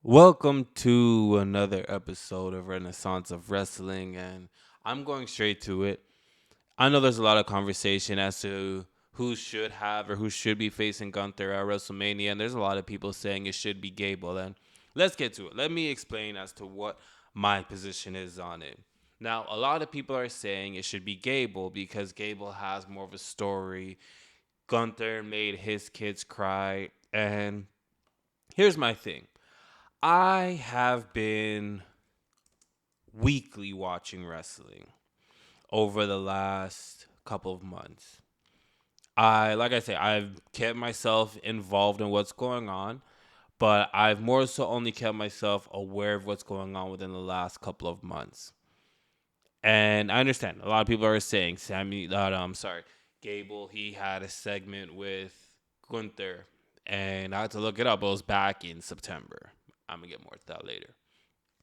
Welcome to another episode of Renaissance of Wrestling, and I'm going straight to it. I know there's a lot of conversation as to who should have or who should be facing Gunther at WrestleMania, and there's a lot of people saying it should be Gable. And let's get to it. Let me explain as to what my position is on it. Now, a lot of people are saying it should be Gable because Gable has more of a story. Gunther made his kids cry, and here's my thing. I have been weekly watching wrestling over the last couple of months. Like I say, I've kept myself involved in what's going on, but I've more so only kept myself aware of what's going on within the last couple of months. And I understand a lot of people are saying Gable, he had a segment with Gunther, and I had to look it up. It was back in September. I'm gonna get more to that later.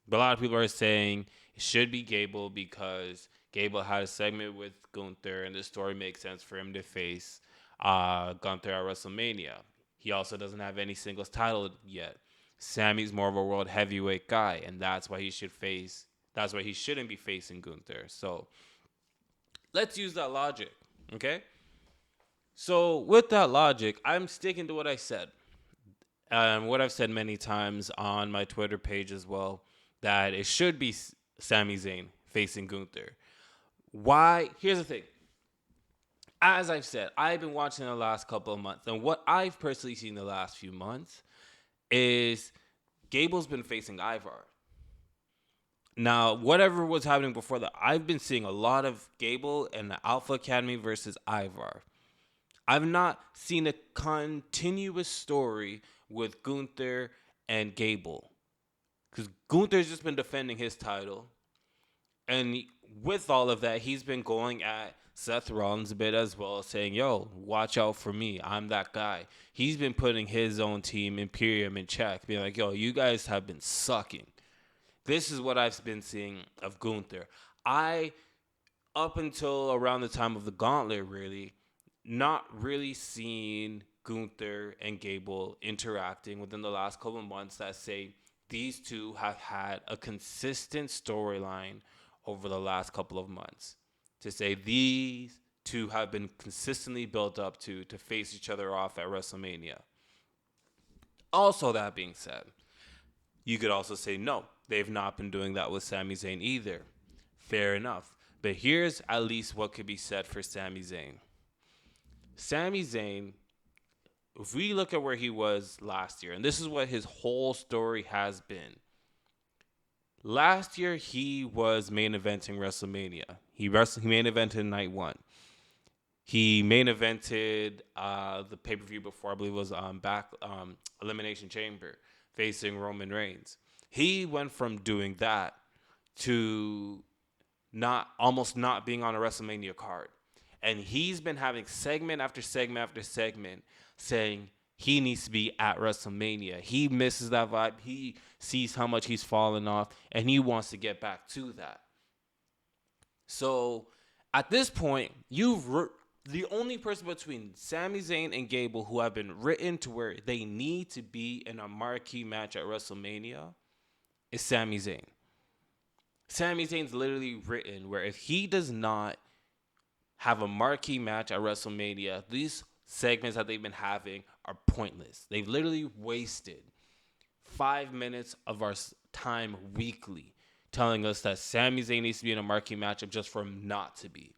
But a lot of people are saying it should be Gable because Gable had a segment with Gunther, and the story makes sense for him to face Gunther at WrestleMania. He also doesn't have any singles title yet. Sammy's more of a world heavyweight guy, and that's why he should face. That's why he shouldn't be facing Gunther. So let's use that logic, okay? So with that logic, I'm sticking to what I said. What I've said many times on my Twitter page as well, that it should be Sami Zayn facing Gunther. Why? Here's the thing. As I've said, I've been watching the last couple of months, and what I've personally seen the last few months is Gable's been facing Ivar. Now, whatever was happening before that, I've been seeing a lot of Gable and the Alpha Academy versus Ivar. I've not seen a continuous story with Gunther and Gable. Because Gunther's just been defending his title. And with all of that, he's been going at Seth Rollins a bit as well, saying, yo, watch out for me. I'm that guy. He's been putting his own team, Imperium, in check, being like, yo, you guys have been sucking. This is what I've been seeing of Gunther. Up until around the time of the Gauntlet, really, not really seen Gunther and Gable interacting within the last couple of months that say these two have had a consistent storyline over the last couple of months. To say these two have been consistently built up to face each other off at WrestleMania. Also, that being said, you could also say no, they've not been doing that with Sami Zayn either. Fair enough. But here's at least what could be said for Sami Zayn. Sami Zayn, if we look at where he was last year, and this is what his whole story has been. Last year, he was main eventing WrestleMania. He main evented night one. He main evented the pay per view before, I believe it was Elimination Chamber, facing Roman Reigns. He went from doing that to not being on a WrestleMania card. And he's been having segment after segment after segment saying he needs to be at WrestleMania. He misses that vibe. He sees how much he's fallen off, and he wants to get back to that. So at this point, the only person between Sami Zayn and Gable who have been written to where they need to be in a marquee match at WrestleMania is Sami Zayn. Sami Zayn's literally written where if he does not have a marquee match at WrestleMania, these segments that they've been having are pointless. They've literally wasted 5 minutes of our time weekly telling us that Sami Zayn needs to be in a marquee matchup just for him not to be.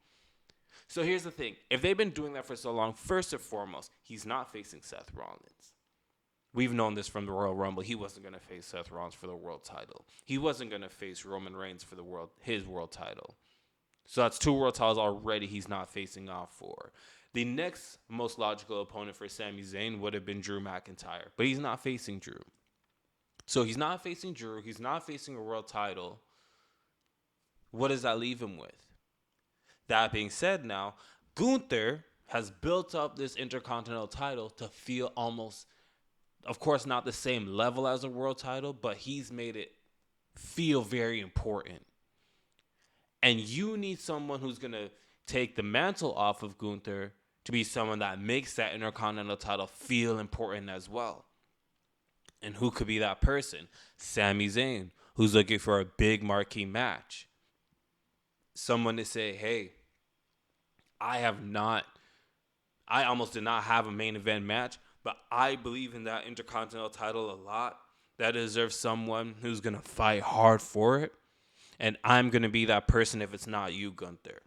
So here's the thing. If they've been doing that for so long, first and foremost, he's not facing Seth Rollins. We've known this from the Royal Rumble. He wasn't going to face Seth Rollins for the world title. He wasn't going to face Roman Reigns for his world title. So that's two world titles already he's not facing off for. The next most logical opponent for Sami Zayn would have been Drew McIntyre, but he's not facing Drew. So he's not facing Drew. He's not facing a world title. What does that leave him with? That being said now, Gunther has built up this Intercontinental title to feel almost, of course, not the same level as a world title, but he's made it feel very important. And you need someone who's going to take the mantle off of Gunther to be someone that makes that Intercontinental title feel important as well. And who could be that person? Sami Zayn, who's looking for a big marquee match. Someone to say, hey, I have not, I almost did not have a main event match, but I believe in that Intercontinental title a lot. That deserves someone who's going to fight hard for it. And I'm going to be that person if it's not you, Gunther.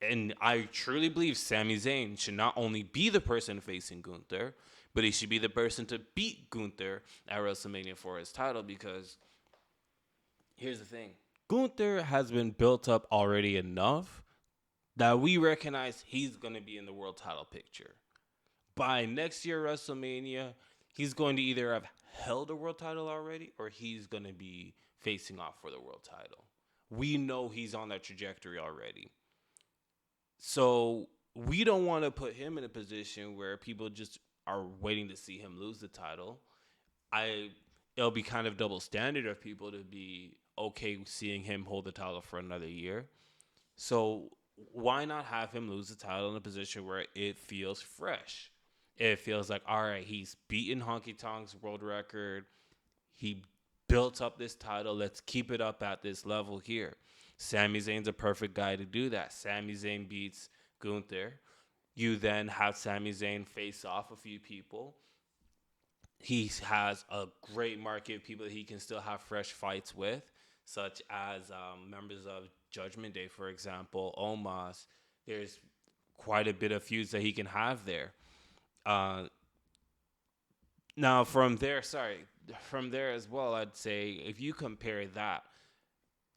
And I truly believe Sami Zayn should not only be the person facing Gunther, but he should be the person to beat Gunther at WrestleMania for his title. Because here's the thing, Gunther has been built up already enough that we recognize he's going to be in the world title picture. By next year WrestleMania, he's going to either have held a world title already or he's going to be facing off for the world title. We know he's on that trajectory already. So we don't want to put him in a position where people just are waiting to see him lose the title. It'll be kind of double standard of people to be okay seeing him hold the title for another year. So why not have him lose the title in a position where it feels fresh? It feels like, all right, he's beaten Honky Tonk's world record. He built up this title. Let's keep it up at this level here. Sami Zayn's a perfect guy to do that. Sami Zayn beats Gunther. You then have Sami Zayn face off a few people. He has a great market of people that he can still have fresh fights with, such as members of Judgment Day, for example, Omos. There's quite a bit of feuds that he can have there. Uh, Now, from there as well, I'd say if you compare that,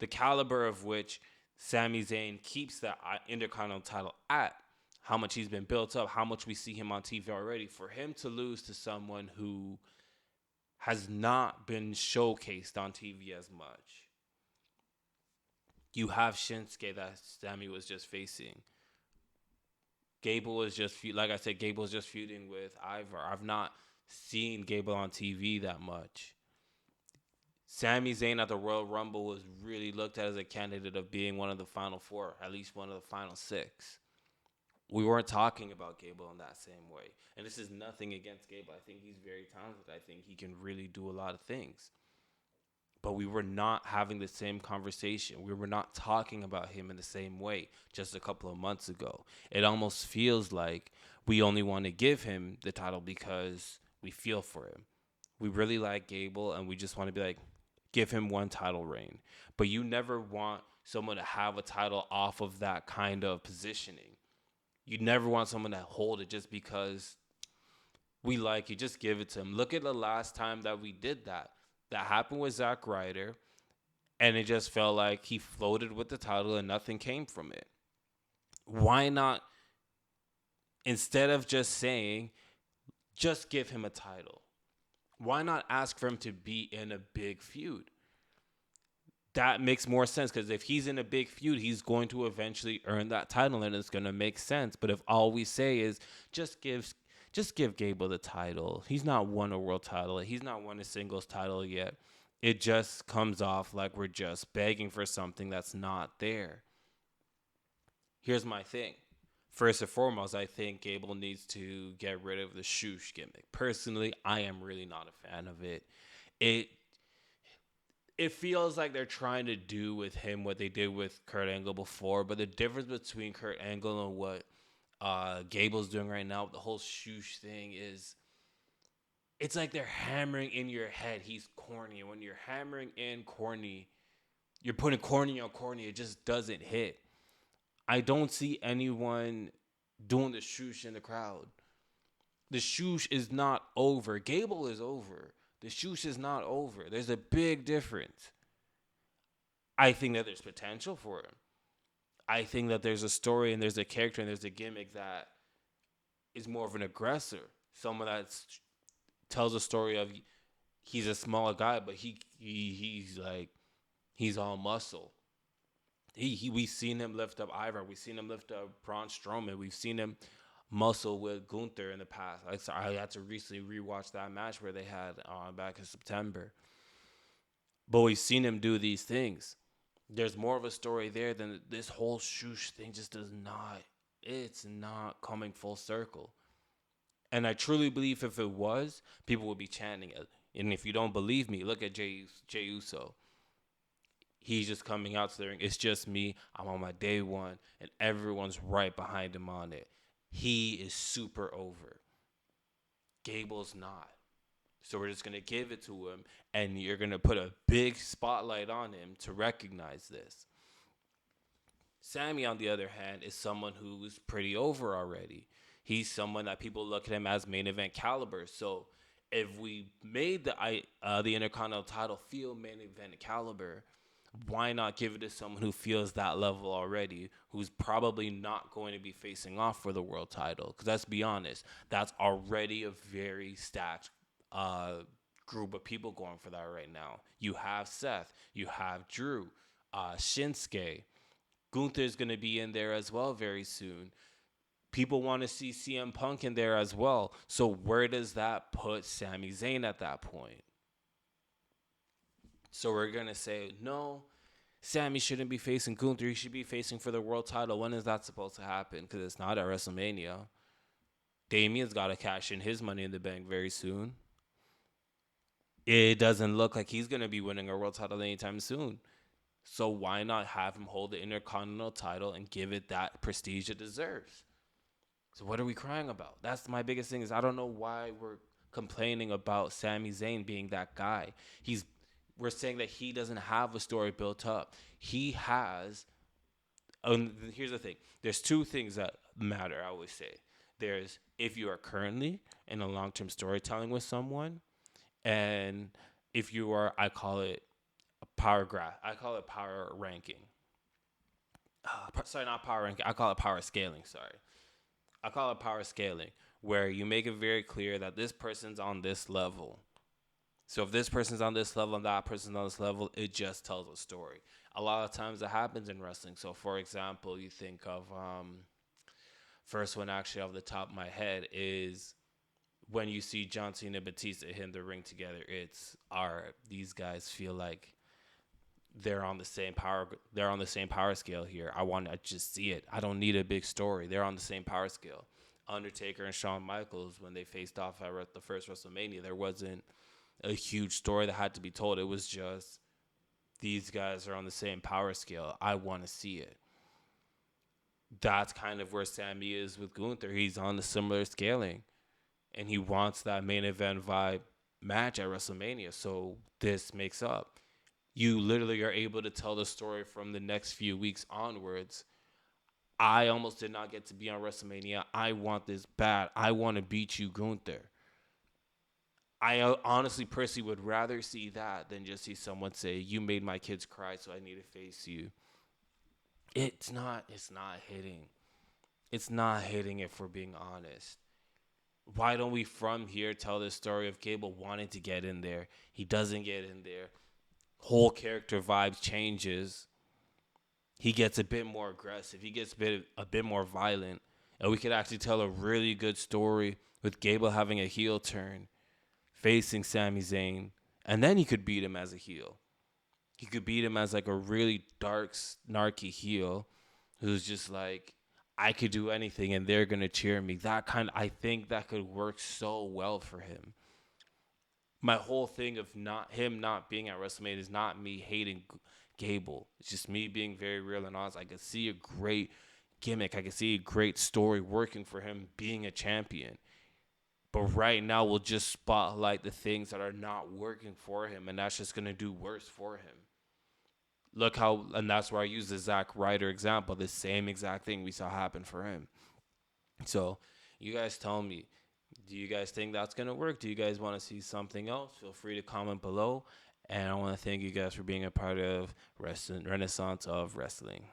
the caliber of which Sami Zayn keeps that Intercontinental title at, how much he's been built up, how much we see him on TV already, for him to lose to someone who has not been showcased on TV as much. You have Shinsuke that Sami was just facing. Gable was just, like I said, Gable was just feuding with Ivar. I've not seen Gable on TV that much. Sami Zayn at the Royal Rumble was really looked at as a candidate of being one of the final four, at least one of the final six. We weren't talking about Gable in that same way. And this is nothing against Gable. I think he's very talented. I think he can really do a lot of things. But we were not having the same conversation. We were not talking about him in the same way just a couple of months ago. It almost feels like we only want to give him the title because we feel for him. We really like Gable, and we just want to be like, give him one title reign. But you never want someone to have a title off of that kind of positioning. You never want someone to hold it just because we like you. Just give it to him. Look at the last time that we did that. That happened with Zack Ryder, and it just felt like he floated with the title and nothing came from it. Why not, instead of just saying, just give him a title? Why not ask for him to be in a big feud? That makes more sense, because if he's in a big feud, he's going to eventually earn that title, and it's going to make sense. But if all we say is just give Gable the title, he's not won a world title, he's not won a singles title yet, it just comes off like we're just begging for something that's not there. Here's my thing. First and foremost, I think Gable needs to get rid of the shoosh gimmick. Personally, I am really not a fan of it. It it feels like they're trying to do with him what they did with Kurt Angle before, but the difference between Kurt Angle and what Gable's doing right now with the whole shoosh thing is, it's like they're hammering in your head he's corny. And when you're hammering in corny, you're putting corny on corny. It just doesn't hit. I don't see anyone doing the shoosh in the crowd. The shoosh is not over. Gable is over. The shoosh is not over. There's a big difference. I think that there's potential for him. I think that there's a story and there's a character and there's a gimmick that is more of an aggressor. Someone that tells a story of he's a smaller guy, but he's all muscle. We've seen him lift up Ivar. We've seen him lift up Braun Strowman. We've seen him muscle with Gunther in the past. I had to recently rewatch that match where they had back in September. But we've seen him do these things. There's more of a story there than this whole shoosh thing just does not. It's not coming full circle. And I truly believe if it was, people would be chanting it. And if you don't believe me, look at Jey Uso. He's just coming out to the ring. It's just me. I'm on my day one, and everyone's right behind him on it. He is super over. Gable's not. So we're just going to give it to him, and you're going to put a big spotlight on him to recognize this. Sammy, on the other hand, is someone who's pretty over already. He's someone that people look at him as main event caliber. So if we made the Intercontinental title feel main event caliber, why not give it to someone who feels that level already, who's probably not going to be facing off for the world title? Because let's be honest, that's already a very stacked group of people going for that right now. You have Seth, you have Drew, Shinsuke. Gunther's going to be in there as well very soon. People want to see CM Punk in there as well. So where does that put Sami Zayn at that point? So we're going to say, no, Sammy shouldn't be facing Gunther. He should be facing for the world title. When is that supposed to happen? Because it's not at WrestleMania. Damien's got to cash in his Money in the Bank very soon. It doesn't look like he's going to be winning a world title anytime soon. So why not have him hold the Intercontinental title and give it that prestige it deserves? So what are we crying about? That's my biggest thing is I don't know why we're complaining about Sami Zayn being that guy. We're saying that he doesn't have a story built up. He has. Here's the thing. There's two things that matter, I always say. There's if you are currently in a long-term storytelling with someone, and if you are, I call it a power graph. I call it power ranking. Sorry, not power ranking. I call it power scaling. Sorry. I call it power scaling, where you make it very clear that this person's on this level. So if this person's on this level and that person's on this level, it just tells a story. A lot of times that happens in wrestling. So, for example, you think of first one actually off the top of my head is when you see John Cena and Batista hit the ring together. These guys feel like they're on the same power scale here. I want to just see it. I don't need a big story. They're on the same power scale. Undertaker and Shawn Michaels, when they faced off at the first WrestleMania, there wasn't a huge story that had to be told. It was just these guys are on the same power scale. I want to see it. That's kind of where Sammy is with Gunther. He's on the similar scaling, and he wants that main event vibe match at WrestleMania. So this makes up. You literally are able to tell the story from the next few weeks onwards. I almost did not get to be on WrestleMania. I want this bad. I want to beat you, Gunther. I honestly, personally, would rather see that than just see someone say, "You made my kids cry, so I need to face you." It's not hitting. It's not hitting if we're being honest. Why don't we from here tell the story of Gable wanting to get in there? He doesn't get in there. Whole character vibes changes. He gets a bit more aggressive. He gets a bit more violent. And we could actually tell a really good story with Gable having a heel turn, facing Sami Zayn, and then he could beat him as a heel. He could beat him as like a really dark, snarky heel who's just like, I could do anything and they're going to cheer me. I think that could work so well for him. My whole thing of him not being at WrestleMania is not me hating Gable. It's just me being very real and honest. I could see a great gimmick. I could see a great story working for him being a champion. But right now, we'll just spotlight the things that are not working for him, and that's just going to do worse for him. And that's where I use the Zack Ryder example, the same exact thing we saw happen for him. So, you guys tell me, do you guys think that's going to work? Do you guys want to see something else? Feel free to comment below. And I want to thank you guys for being a part of Renaissance of Wrestling.